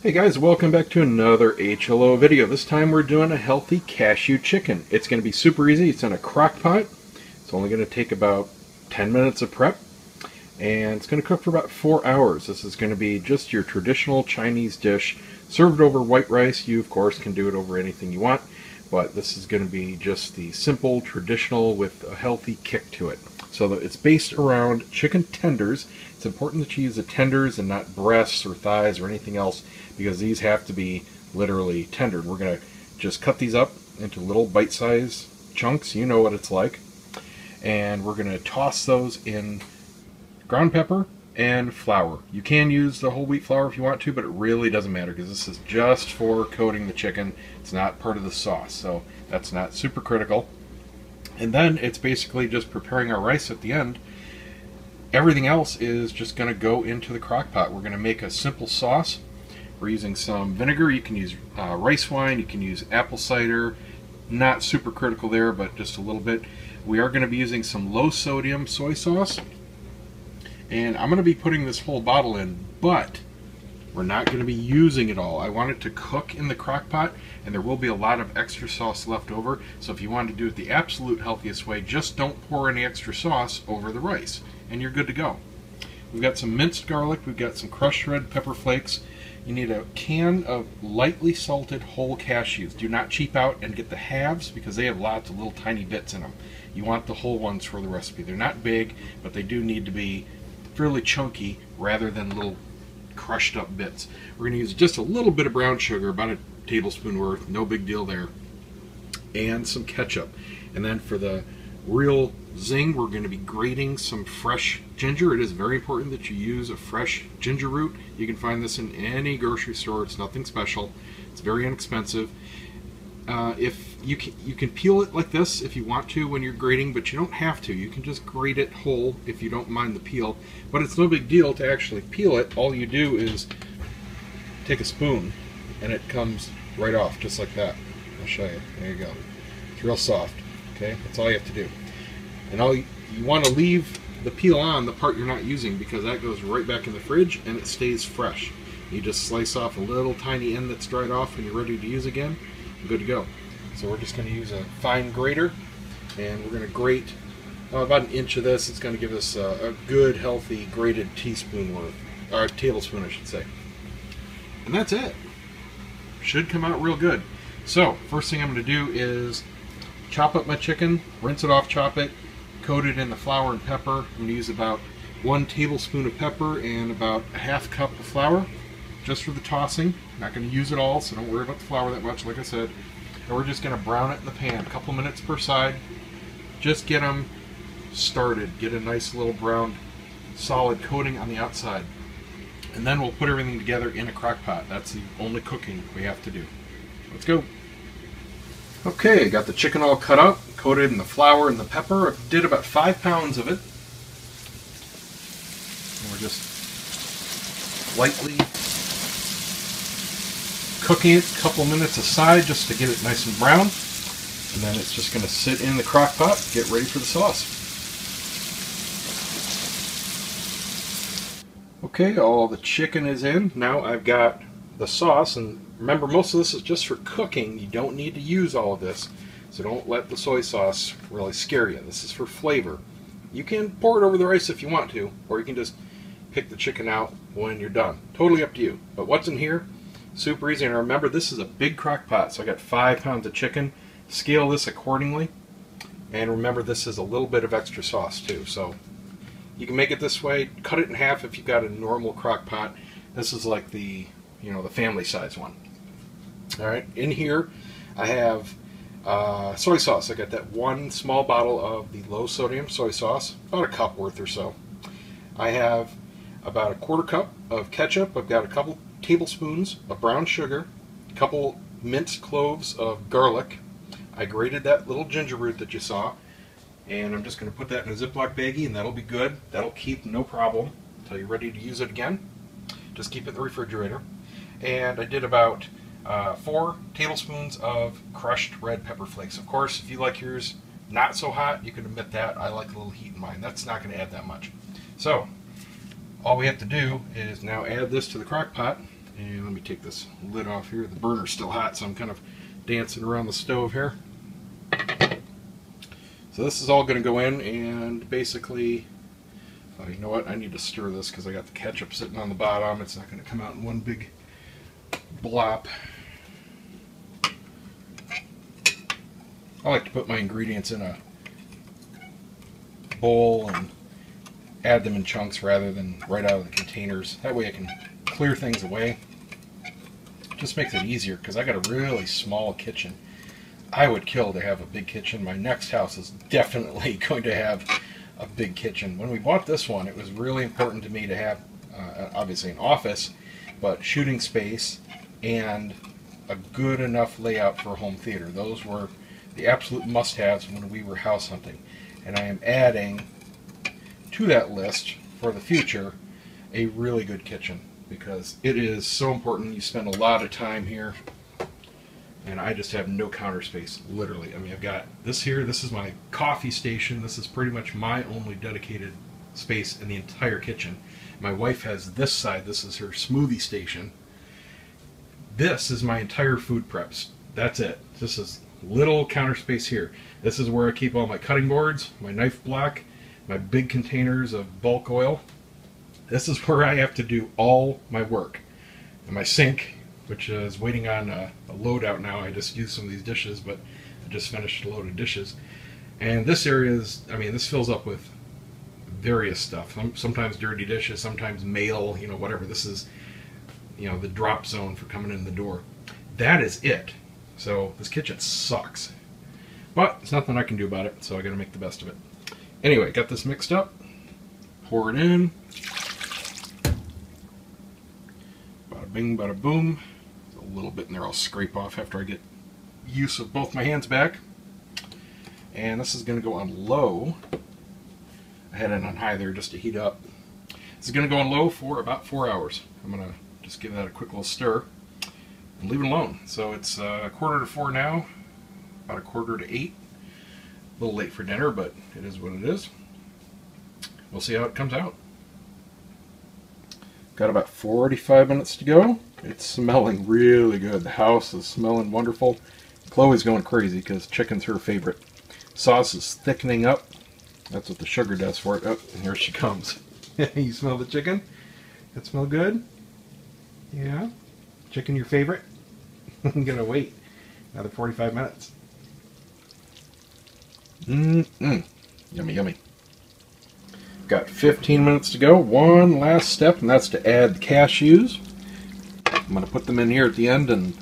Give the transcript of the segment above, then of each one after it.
Hey guys, welcome back to another HLO video. This time we're doing a healthy cashew chicken. It's going to be super easy. It's in a crock pot. It's only going to take about 10 minutes of prep, and it's going to cook for about 4 hours. This is going to be just your traditional Chinese dish served over white rice. You, of course, can do it over anything you want, but this is going to be just the simple, traditional with a healthy kick to it. So it's based around chicken tenders. It's important that you use the tenders and not breasts or thighs or anything else, because these have to be literally tendered. We're going to just cut these up into little bite-sized chunks. You know what it's like. And we're going to toss those in ground pepper and flour. You can use the whole wheat flour if you want to, but it really doesn't matter because this is just for coating the chicken. It's not part of the sauce, so that's not super critical. And then it's basically just preparing our rice at the end. Everything else is just going to go into the crock pot. We're going to make a simple sauce. We're using some vinegar. You can use rice wine, you can use apple cider. Not super critical there, but just a little bit. We are going to be using some low sodium soy sauce. And I'm going to be putting this whole bottle in, but we're not going to be using it all. I want it to cook in the crock pot, and there will be a lot of extra sauce left over. So if you want to do it the absolute healthiest way, just don't pour any extra sauce over the rice, and you're good to go. We've got some minced garlic, we've got some crushed red pepper flakes. You need a can of lightly salted whole cashews. Do not cheap out and get the halves because they have lots of little tiny bits in them. You want the whole ones for the recipe. They're not big, but they do need to be fairly chunky rather than little crushed up bits. We're going to use just a little bit of brown sugar, about a tablespoon worth, no big deal there, and some ketchup. And then for the real zing, we're going to be grating some fresh ginger. It is very important that you use a fresh ginger root. You can find this in any grocery store. It's nothing special. It's very inexpensive. If you can peel it like this if you want to when you're grating, but you don't have to. You can just grate it whole if you don't mind the peel. But it's no big deal to actually peel it. All you do is take a spoon and it comes right off just like that. I'll show you. There you go. It's real soft. Okay, that's all you have to do. And you want to leave the peel on, the part you're not using, because that goes right back in the fridge and it stays fresh. You just slice off a little tiny end that's dried off when you're ready to use again. Good to go. So we're just going to use a fine grater, and we're going to grate about an inch of this. It's going to give us a good, healthy, grated teaspoon worth, or tablespoon, I should say. And that's it. Should come out real good. So first thing I'm going to do is chop up my chicken, rinse it off, chop it, coat it in the flour and pepper. I'm going to use about 1 tablespoon of pepper and about a ½ cup of flour, just for the tossing. Not going to use it all, so don't worry about the flour that much, like I said. And we're just going to brown it in the pan, a couple minutes per side. Just get them started, get a nice little brown solid coating on the outside. And then we'll put everything together in a crock pot. That's the only cooking we have to do. Let's go. Okay, got the chicken all cut up, coated in the flour and the pepper. I did about 5 pounds of it. And we're just lightly cooking it a couple minutes aside just to get it nice and brown. And then it's just going to sit in the crock pot, get ready for the sauce. Okay, all the chicken is in. Now I've got the sauce, and remember, most of this is just for cooking. You don't need to use all of this, so don't let the soy sauce really scare you. This is for flavor. You can pour it over the rice if you want to, or you can just pick the chicken out when you're done. Totally up to you. But what's in here? Super easy. And remember, this is a big crock pot, so I got 5 pounds of chicken. Scale this accordingly. And remember, this is a little bit of extra sauce too, so you can make it this way. Cut it in half if you've got a normal crock pot. This is like the the family size one. Alright, in here I have soy sauce. I got that 1 small bottle of the low sodium soy sauce, about a cup worth or so. I have about a 1/4 cup of ketchup. I've got a couple tablespoons of brown sugar, a couple minced cloves of garlic. I grated that little ginger root that you saw, and I'm just going to put that in a Ziploc baggie, and that'll be good. That'll keep no problem until you're ready to use it again. Just keep it in the refrigerator. And I did about 4 tablespoons of crushed red pepper flakes. Of course, if you like yours not so hot, you can omit that. I like a little heat in mine. That's not going to add that much. So all we have to do is now add this to the crock pot. And let me take this lid off here. The burner's still hot, so I'm kind of dancing around the stove here. So this is all going to go in, and basically, you know what, I need to stir this because I got the ketchup sitting on the bottom. It's not going to come out in one big blop. I like to put my ingredients in a bowl and add them in chunks rather than right out of the containers. That way I can clear things away. Just makes it easier because I got a really small kitchen. I would kill to have a big kitchen. My next house is definitely going to have a big kitchen. When we bought this one, it was really important to me to have obviously an office, but shooting space and a good enough layout for a home theater. Those were the absolute must-haves when we were house hunting. And I am adding to that list for the future a really good kitchen, because it is so important. You spend a lot of time here, and I just have no counter space, literally. I mean, I've got this here. This is my coffee station. This is pretty much my only dedicated space in the entire kitchen. My wife has this side. This is her smoothie station. This is my entire food preps. That's it. This is little counter space here. This is where I keep all my cutting boards, my knife block, my big containers of bulk oil. This is where I have to do all my work. And my sink, which is waiting on a load out now. I just used some of these dishes, but I just finished a load of dishes. And this area is, I mean, this fills up with various stuff. Sometimes dirty dishes, sometimes mail, you know, whatever. This is, you know, the drop zone for coming in the door. That is it. So this kitchen sucks. But there's nothing I can do about it, so I gotta make the best of it. Anyway, got this mixed up. Pour it in. Bada bing, bada boom. A little bit in there I'll scrape off after I get use of both my hands back. And this is going to go on low. I had it on high there just to heat up. This is going to go on low for about 4 hours. I'm going to just give that a quick little stir and leave it alone. So it's 3:45 now, about 7:45. A little late for dinner, but it is what it is. We'll see how it comes out. Got about 45 minutes to go. It's smelling really good. The house is smelling wonderful. Chloe's going crazy because chicken's her favorite. Sauce is thickening up. That's what the sugar does for it. Oh, and here she comes. You smell the chicken? It smell good? Yeah? Chicken your favorite? I'm gonna wait another 45 minutes. Yummy, yummy. Got 15 minutes to go. One last step, and that's to add the cashews. I'm going to put them in here at the end and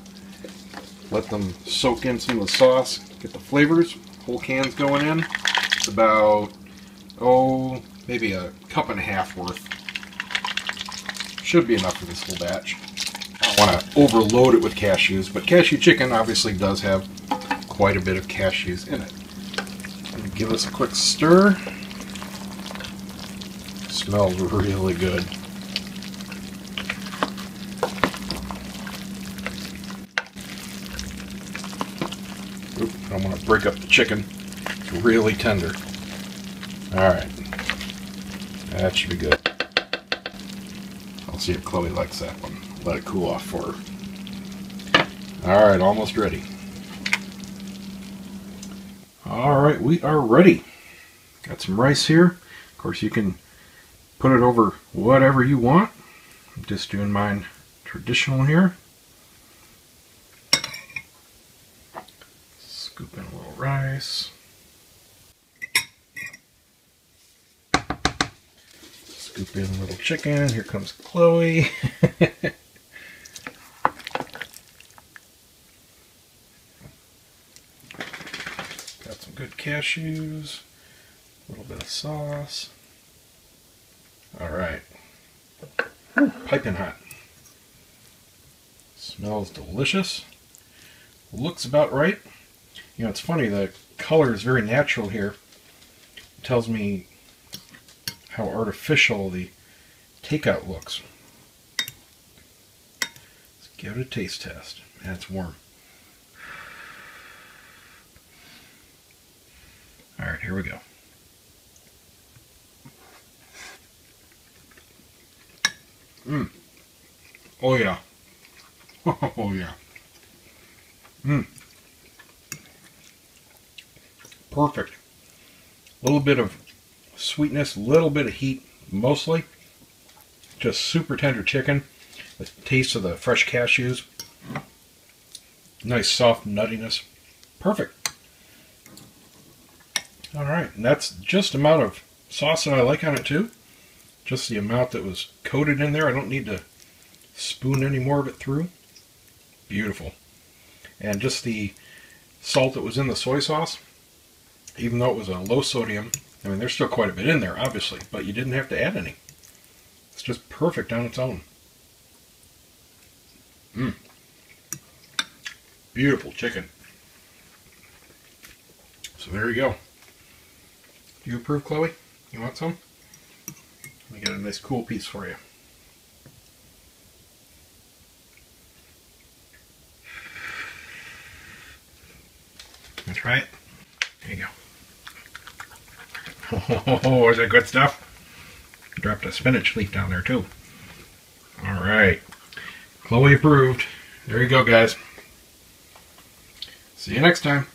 let them soak in some of the sauce, get the flavors. Whole can's going in. It's about, maybe a cup and a half worth. Should be enough for this whole batch. I don't want to overload it with cashews, but cashew chicken obviously does have quite a bit of cashews in it. I'm going to give this a quick stir. Smells really good. Oop, I don't want to break up the chicken. It's really tender. Alright. That should be good. I'll see if Chloe likes that one. Let it cool off for her. Alright, almost ready. Alright, we are ready. Got some rice here. Of course, you can put it over whatever you want. I'm just doing mine traditional here. Scoop in a little rice. Scoop in a little chicken. Here comes Chloe. Got some good cashews. A little bit of sauce. Alright. Piping hot. Smells delicious. Looks about right. You know, it's funny, the color is very natural here. It tells me how artificial the takeout looks. Let's give it a taste test. Man, it's warm. Alright, here we go. Oh yeah. Oh yeah. Mmm. Perfect. A little bit of sweetness, a little bit of heat, mostly. Just super tender chicken. The taste of the fresh cashews. Nice soft nuttiness. Perfect. Alright, and that's just the amount of sauce that I like on it too. Just the amount that was coated in there. I don't need to spoon any more of it through. Beautiful. And just the salt that was in the soy sauce, even though it was a low sodium, I mean there's still quite a bit in there obviously, but you didn't have to add any. It's just perfect on its own. Mmm. Beautiful chicken. So there you go. Do you approve, Chloe? You want some? Let me get a nice cool piece for you. Wanna try it? There you go. Oh, is that good stuff? Dropped a spinach leaf down there too. Alright. Chloe approved. There you go, guys. See you next time.